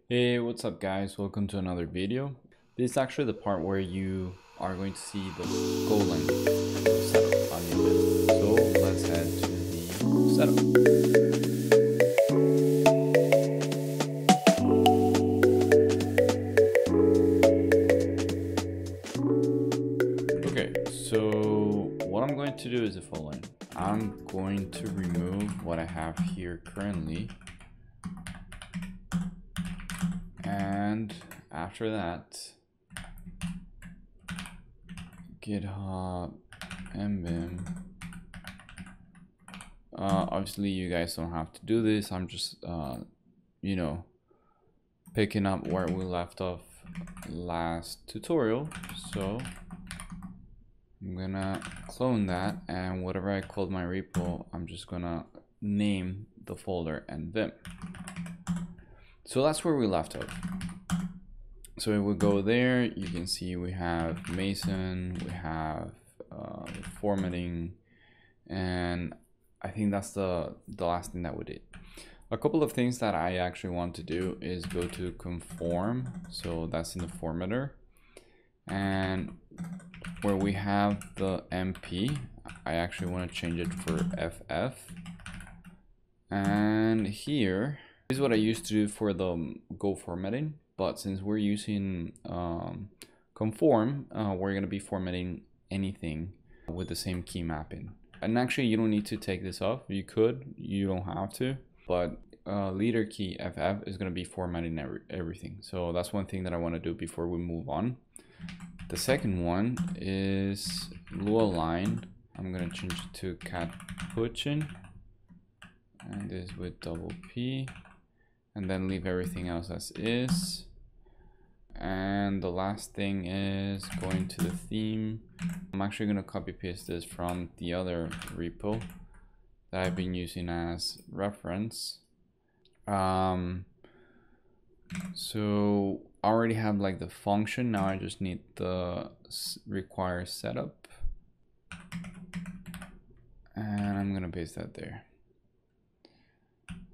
Hey, what's up guys? Welcome to another video. This is actually the part where you are going to see the Golang setup on Neovim. So let's head to the setup. Okay, so what I'm going to do is the following. I'm going to remove what I have here currently. And after that, GitHub Neovim. Obviously, you guys don't have to do this. I'm just, picking up where we left off last tutorial. So I'm gonna clone that, and whatever I called my repo, I'm just gonna name the folder and Vim. So that's where we left off. So if we go there, you can see we have Mason, we have formatting, and I think that's the last thing that we did. A couple of things that I actually want to do is go to conform, so that's in the formatter, and where we have the MP, I actually want to change it for FF, and here is what I used to do for the Go formatting, but since we're using conform, we're going to be formatting anything with the same key mapping. And actually, you don't need to take this off. You could, you don't have to, but leader key FF is going to be formatting everything. So that's one thing that I want to do before we move on. The second one is Lualine. I'm going to change it to Catppuccin, and this with double P. And then leave everything else as is. And the last thing is going to the theme. I'm actually going to copy paste this from the other repo that I've been using as reference. So I already have like the function. Now I just need the require setup. And I'm going to paste that there.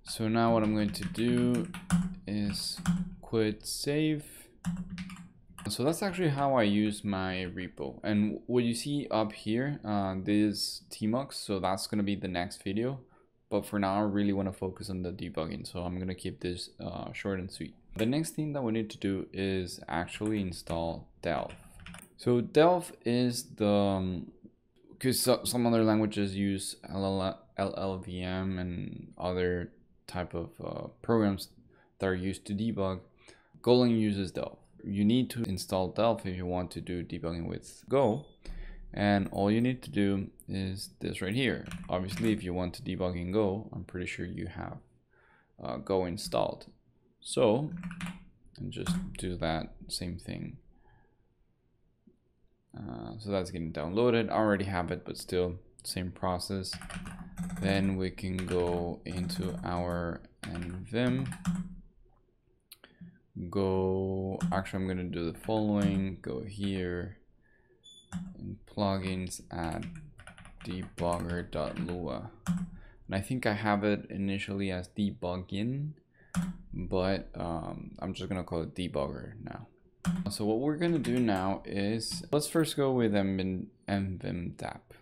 So now what I'm going to do is quit save. So that's actually how I use my repo. And what you see up here, this tmux, so that's going to be the next video. But for now, I really want to focus on the debugging. So I'm going to keep this short and sweet. The next thing that we need to do is actually install Delve. So Delve is the, because some other languages use LLVM and other type of programs that are used to debug. Golang uses Delve. You need to install Delve if you want to do debugging with Go, and all you need to do is this right here. Obviously, if you want to debug in Go, I'm pretty sure you have Go installed. So, and just do that same thing. So that's getting downloaded. I already have it, but still same process. Then we can go into our Vim. Go, actually I'm going to do the following. Go here in plugins, add debugger.lua. And I think I have it initially as debugging, but I'm just going to call it debugger now. So what we're going to do now is, let's first go with Vim DAP.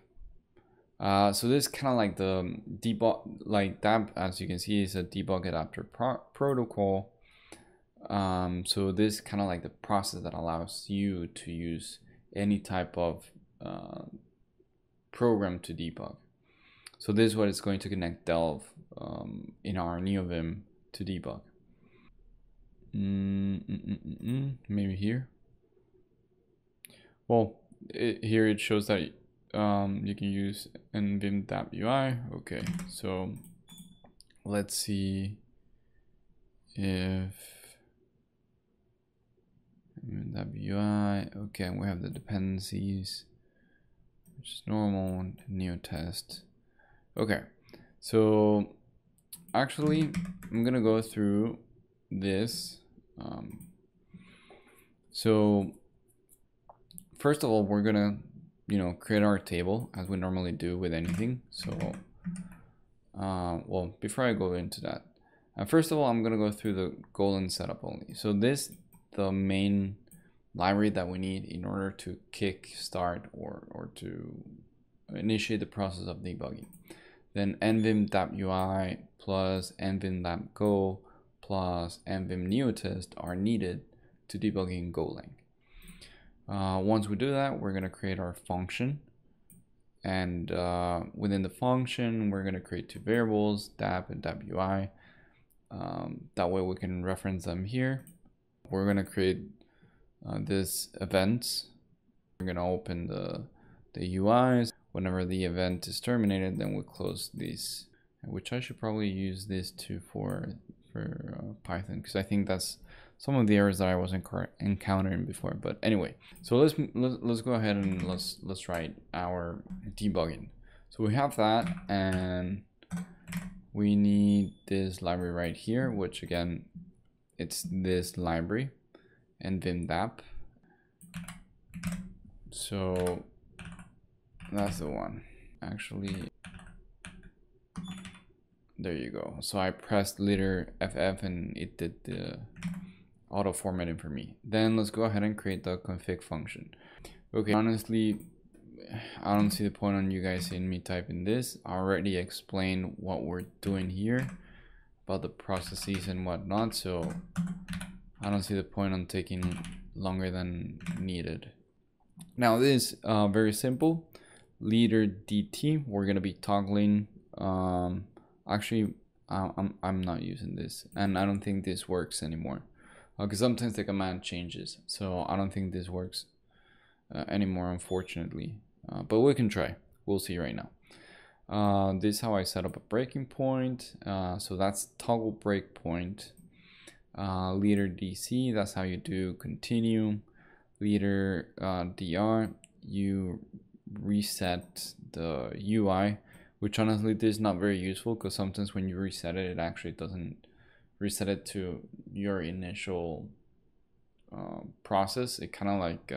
So this is kind of like the debug, like DAP, as you can see, is a debug adapter protocol. So this is kind of like the process that allows you to use any type of program to debug. So this is what it's going to connect Delve in our Neovim to debug. Maybe here. Well, here it shows that you can use Vim DAP UI. Okay, so let's see if that UI. Okay, we have the dependencies, which is normal, neo test. Okay, so actually I'm gonna go through this. So first of all, we're gonna create our table as we normally do with anything. So well, before I go into that, First of all, I'm gonna go through the Golang setup only. So this, the main library that we need in order to kick start or to initiate the process of debugging. Then nvim.ui plus nvim.go plus nvim neotest are needed to debug in Golang. Once we do that, we're going to create our function, and within the function we're going to create two variables, dap and dap.ui. That way we can reference them here. We're going to create this event. We're going to open the UIs. Whenever the event is terminated, then we'll close these, which I should probably use this too for Python, because I think that's some of the errors that I was encountering before. But anyway, so let's go ahead and let's write our debugging. So we have that, and we need this library right here, which again, it's this library, nvim.dap. So that's the one. Actually, there you go. So I pressed letter FF and it did the auto formatting for me. Then let's go ahead and create the config function. Okay, honestly, I don't see the point on you guys seeing me typing this. I already explained what we're doing here about the processes and whatnot, so I don't see the point on taking longer than needed. Now this is very simple. Leader DT, we're gonna be toggling. Actually, I'm not using this, and I don't think this works anymore, because sometimes the command changes, so I don't think this works anymore, unfortunately. But we can try. We'll see right now. This is how I set up a breaking point. So that's toggle breakpoint. Leader DC, that's how you do continue. Leader DR, you reset the UI, which honestly this is not very useful, because sometimes when you reset it, it actually doesn't reset it to your initial process. It kind of like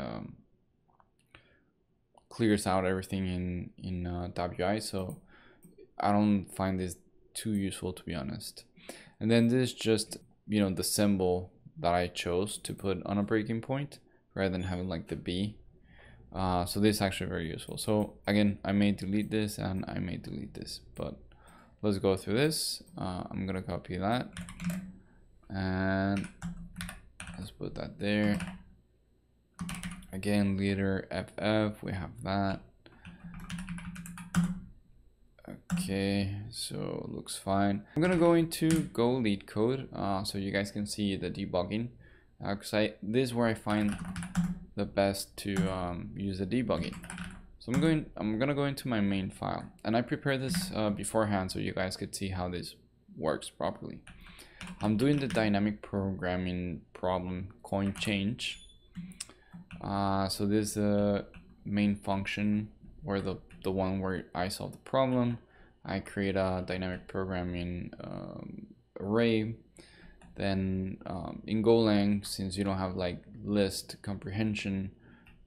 clears out everything in .ui, so I don't find this too useful, to be honest. And then this is just, you know, the symbol that I chose to put on a breaking point rather than having like the B. So this is actually very useful. So again, I may delete this and I may delete this, but let's go through this. I'm gonna copy that and let's put that there. Again, leader FF, we have that. Okay, so looks fine. I'm gonna go into Go lead code so you guys can see the debugging, because this is where I find the best to use the debugging. So I'm gonna go into my main file, and I prepared this beforehand so you guys could see how this works properly. I'm doing the dynamic programming problem coin change. So this is the main function, or the one where I solve the problem. I create a dynamic programming array. Then in Golang, since you don't have like list comprehension,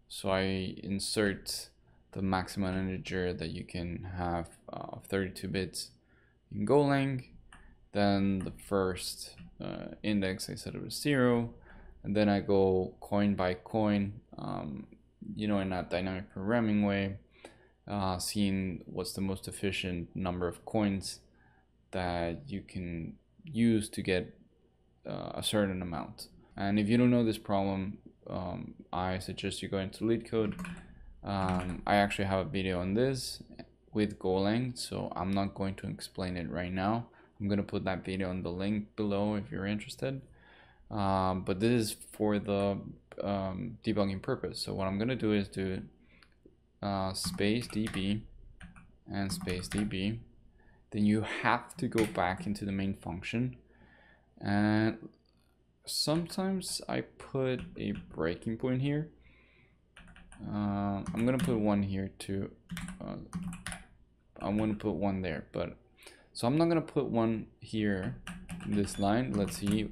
so I insert the maximum integer that you can have of 32 bits in Golang. Then the first index I set it as 0, and then I go coin by coin, you know, in that dynamic programming way, seeing what's the most efficient number of coins that you can use to get a certain amount. And if you don't know this problem, I suggest you go into LeetCode. I actually have a video on this with Golang, so I'm not going to explain it right now. I'm going to put that video in the link below if you're interested. But this is for the debugging purpose. So what I'm going to do is do space db and space db. Then you have to go back into the main function, and sometimes I put a breaking point here. I'm gonna put one here too. I'm gonna put one there, but so I'm not gonna put one here in this line. Let's see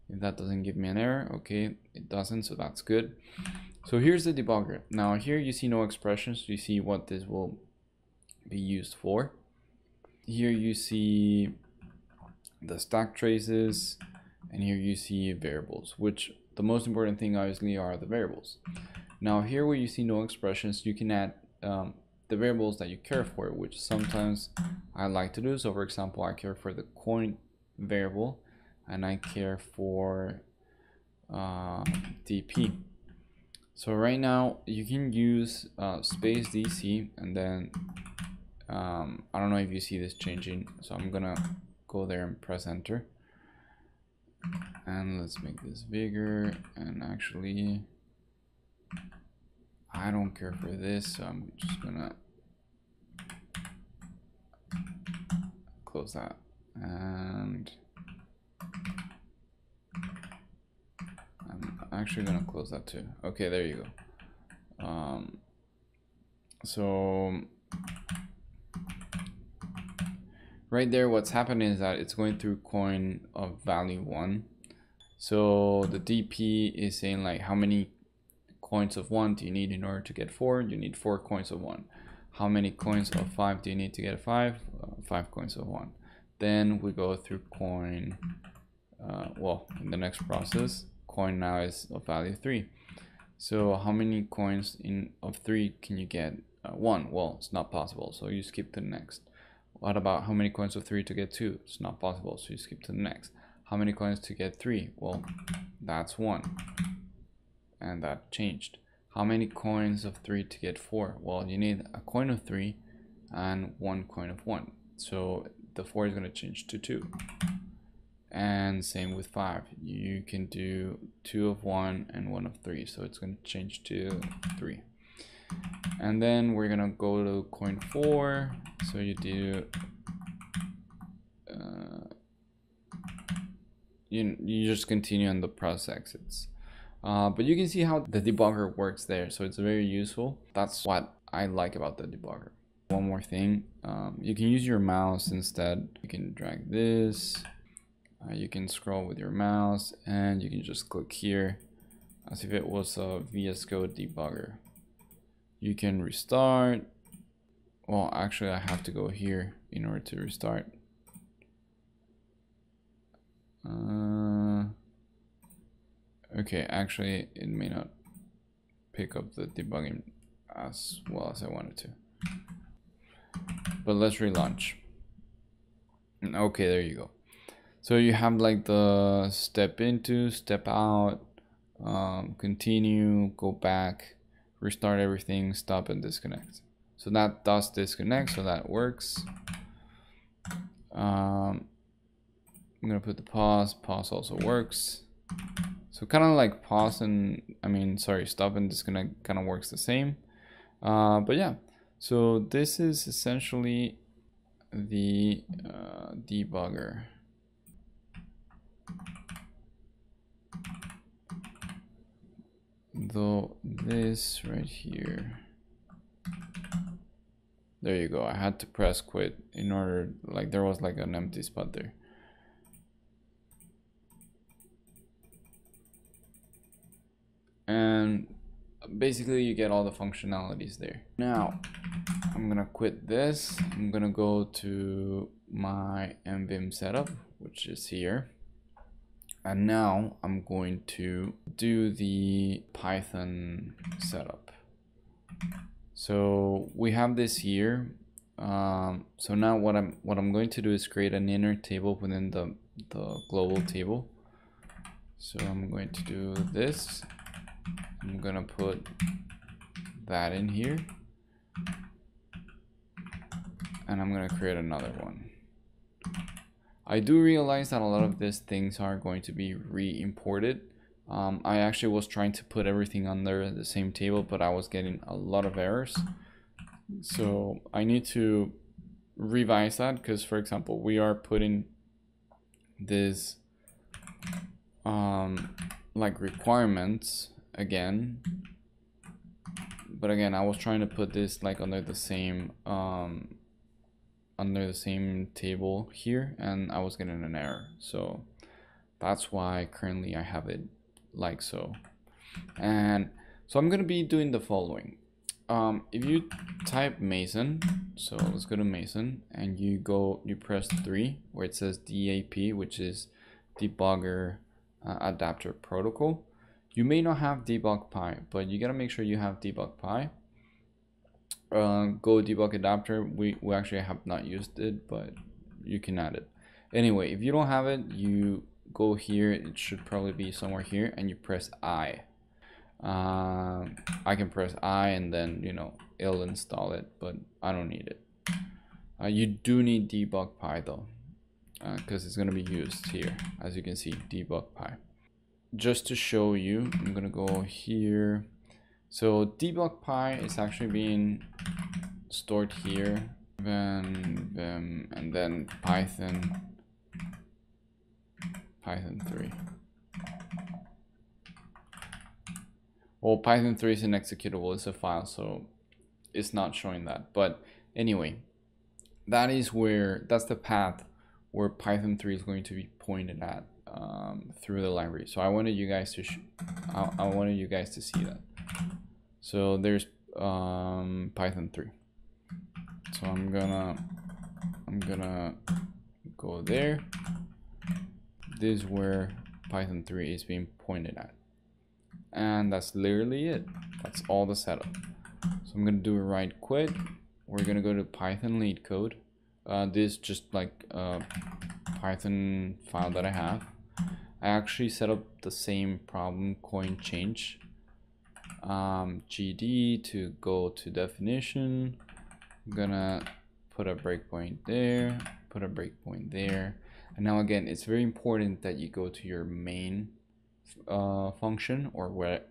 if that doesn't give me an error. Okay, it doesn't, so that's good. So here's the debugger. Now here you see no expressions. You see what this will be used for. Here you see the stack traces, and here you see variables, which the most important thing obviously are the variables. Now here where you see no expressions, you can add the variables that you care for, which sometimes I like to do. So for example, I care for the coin variable, and I care for DP. So right now you can use space DC, and then I don't know if you see this changing, so I'm gonna go there and press enter, and let's make this bigger. And actually I don't care for this, so I'm just gonna close that, and I'm actually gonna close that too. Okay, there you go. So right there, what's happening is that it's going through coin of value 1. So the DP is saying like, how many coins of 1 do you need in order to get 4? You need 4 coins of 1. How many coins of 5 do you need to get 5? 5 coins of 1. Then we go through coin, well, in the next process, coin now is of value 3. So how many coins of 3 can you get? 1. Well, it's not possible, so you skip to the next. What about how many coins of 3 to get 2? It's not possible, so you skip to the next. How many coins to get 3? Well, that's 1, and that changed. How many coins of 3 to get 4? Well, you need a coin of 3 and 1 coin of 1, so the 4 is going to change to 2. And same with 5. You can do 2 of 1 and 1 of 3, so it's going to change to 3. And then we're gonna go to coin 4. So you do you just continue on the process exits. But you can see how the debugger works there, so it's very useful. That's what I like about the debugger. One more thing, you can use your mouse instead. You can drag this, you can scroll with your mouse, and you can just click here as if it was a VS Code debugger. You can restart. Well, actually I have to go here in order to restart. Okay, actually it may not pick up the debugging as well as I wanted to. But let's relaunch. Okay, there you go. So you have like the step into, step out, continue, go back, restart everything, stop and disconnect. So that does disconnect, so that works. I'm gonna put the pause also works. So kind of like pause and, stop and disconnect kind of works the same. But yeah, so this is essentially the debugger. Though this right here, there you go. I had to press quit in order, like there was like an empty spot there. And basically you get all the functionalities there. Now I'm gonna quit this. I'm gonna go to my Neovim setup, which is here. And now I'm going to do the Python setup. So we have this here. So now what I'm going to do is create an inner table within the global table. So I'm going to do this. I'm gonna put that in here, and I'm gonna create another one. I do realize that a lot of these things are going to be re-imported. I actually was trying to put everything under the same table, but I was getting a lot of errors. So I need to revise that, because for example, we are putting this like requirements again, but again I was trying to put this like under the same table here, and I was getting an error. So that's why currently I have it like so. And so I'm gonna be doing the following. If you type Mason, so let's go to Mason, and you press 3 where it says DAP, which is Debugger Adapter Protocol. You may not have debug pi, but you gotta make sure you have debug pi. Go debug adapter. We actually have not used it, but you can add it. Anyway, if you don't have it, you go here. It should probably be somewhere here, and you press I. I can press I and then, you know, it'll install it, but I don't need it. You do need debug pi though, because it's going to be used here. As you can see, debug pi. Just to show you, I'm going to go here. So debug pi is actually being stored here. Vim, and then Python 3. Well, Python 3 is an executable, it's a file, so it's not showing that. But anyway, that's the path where Python 3 is going to be pointed at through the library. So I wanted you guys to see that. So there's Python 3. So I'm gonna go there. This is where Python 3 is being pointed at. And that's literally it. That's all the setup. So I'm gonna do a right quit. We're gonna go to Python lead code. This is just like a Python file that I have. I actually set up the same problem, coin change. GD to go to definition. I'm gonna put a breakpoint there, put a breakpoint there. And now again, it's very important that you go to your main function or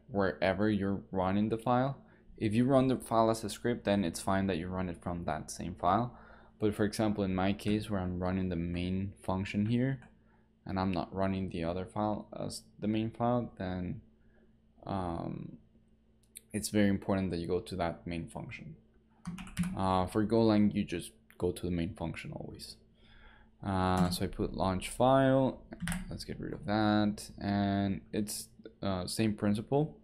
wherever you're running the file. If you run the file as a script, then it's fine that you run it from that same file. But for example, in my case where I'm running the main function here and I'm not running the other file as the main file, then it's very important that you go to that main function. For Golang, you just go to the main function always. So I put launch file. Let's get rid of that. And it's same principle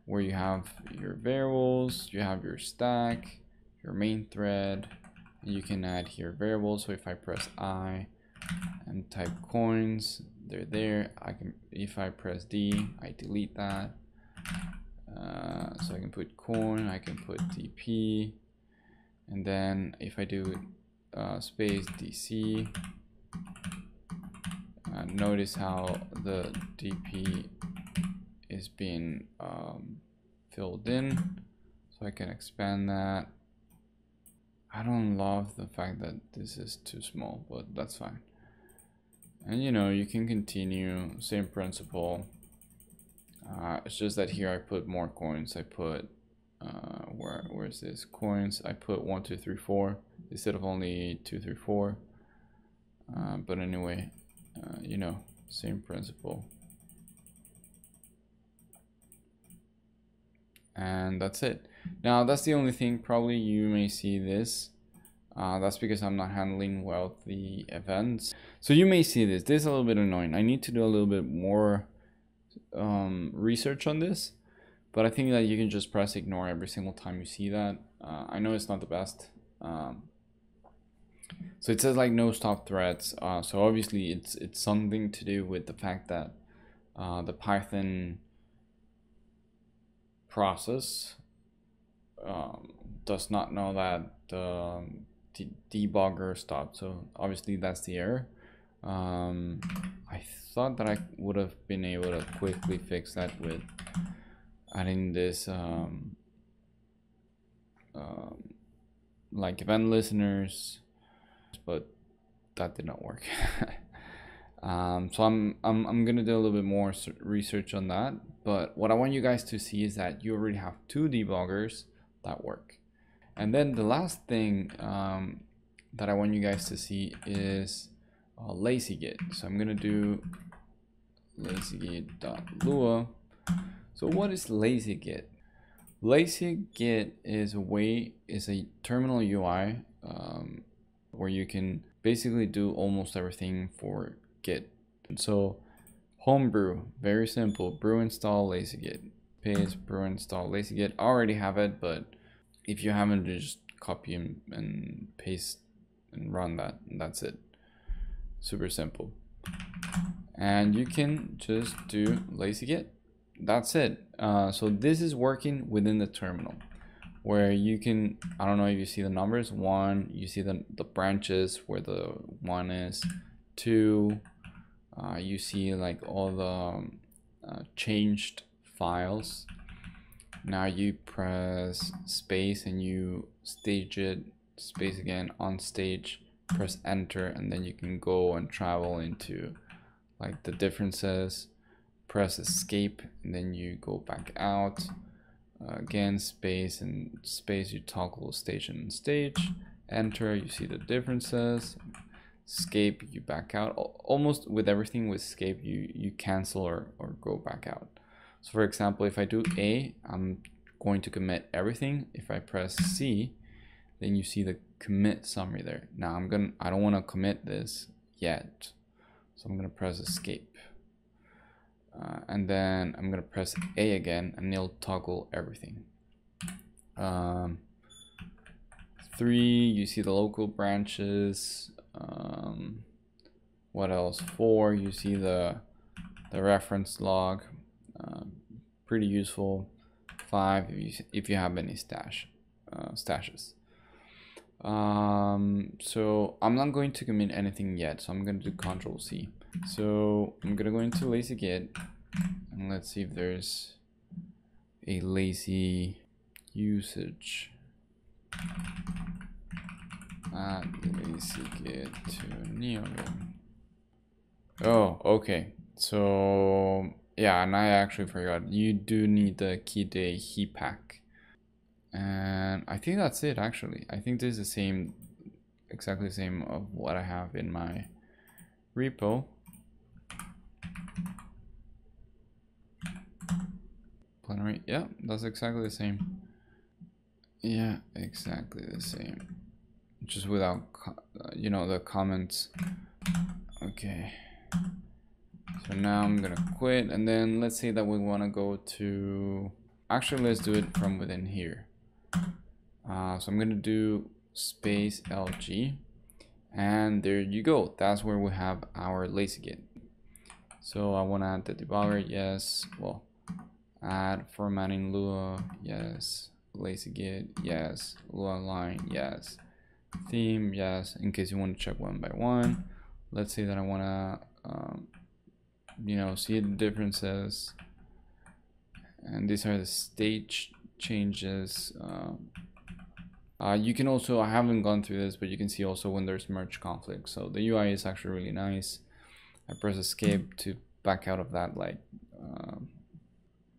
where you have your variables, you have your stack, your main thread, and you can add here variables. So if I press I and type coins, they're there. If I press D, I delete that. So I can put coin, I can put DP, and then if I do space DC, notice how the DP is being filled in, so I can expand that. I don't love the fact that this is too small, but that's fine. And you know, you can continue, same principle. It's just that here I put more coins. I put where's this coins? I put 1 2 3 4 instead of only 2 3 4. But anyway, you know, same principle. And that's it. Now that's the only thing. Probably you may see this. That's because I'm not handling well the events. So you may see this. This is a little bit annoying. I need to do a little bit more research on this, but I think that you can just press ignore every single time you see that. I know it's not the best. So it says like no stop threads. So obviously it's something to do with the fact that the Python process does not know that the debugger stopped. So obviously that's the error. I thought that I would have been able to quickly fix that with adding this like event listeners, but that did not work. So I'm gonna do a little bit more research on that. But what I want you guys to see is that you already have 2 debuggers that work. And then the last thing that I want you guys to see is Lazygit. So I'm gonna do lazygit.lua. So what is Lazygit? Lazygit is a terminal UI where you can basically do almost everything for Git. So homebrew, very simple. Brew install Lazygit. Paste brew install Lazygit. I already have it, but If you haven't, just copy and paste and run that, and that's it. Super simple. And you can just do Lazygit. That's it. So this is working within the terminal, where you can, I don't know if you see the numbers. 1, you see the branches where the 1 is. 2, you see like all the changed files. Now you press space and you stage it, space again, on stage, press enter, and then you can go and travel into like the differences. Press escape and then you go back out. Again, space and space, you toggle stage and stage. Enter, you see the differences. Escape, you back out. Almost with everything with escape, you cancel or go back out. So for example, if I do A, I'm going to commit everything. If I press C, then you see the commit summary there. Now I don't want to commit this yet, so I'm gonna press escape. And then I'm gonna press A again, and it'll toggle everything. 3, you see the local branches. What else? 4, you see the reference log. Pretty useful. 5, if you have any stashes. So I'm not going to commit anything yet, so I'm going to do Control C. So I'm gonna go into Lazygit and let's see if there's a lazy usage. Add Lazygit to Neovim. Oh, okay. So yeah, and I actually forgot. You do need the keyday heap pack, and I think that's it. Actually, I think this is the same, exactly the same of what I have in my repo. Plenary, yeah, that's exactly the same. Yeah, exactly the same, just without you know, the comments. Okay, so now I'm gonna quit, and then let's say that we want to go to, actually let's do it from within here. So I'm gonna do space LG, and there you go. That's where we have our Lazygit. So I want to add the debugger, yes. Well, add formatting Lua, yes. Lazygit, yes. Lualine, yes. Theme, yes. In case you want to check one by one. Let's say that I want to, you know, see the differences. And these are the stage changes. You can also, I haven't gone through this, but you can see also when there's merge conflict. So the UI is actually really nice. I press escape to back out of that, like,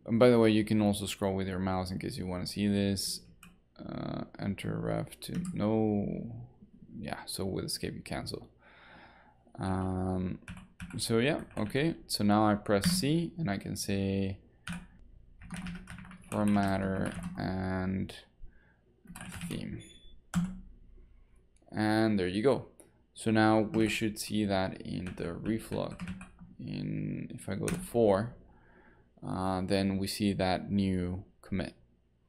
and by the way, you can also scroll with your mouse in case you want to see this. Enter ref to no, yeah, so with escape you cancel. So yeah, okay, so now I press C and I can say formatter and theme, and there you go. So now we should see that in the reflog. If I go to 4, then we see that new commit.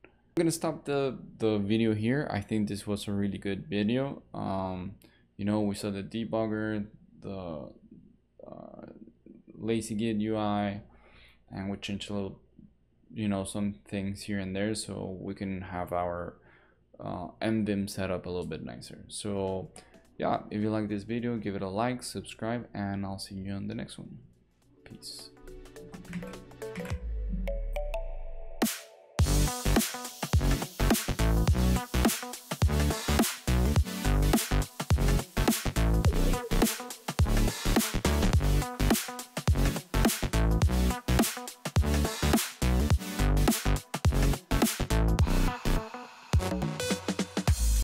I'm gonna stop the video here. I think this was a really good video. You know, we saw the debugger, the Lazygit UI, and we changed a little, you know, some things here and there, so we can have our Neovim set up a little bit nicer. So yeah, if you like this video, give it a like, subscribe, and I'll see you on the next one. Peace.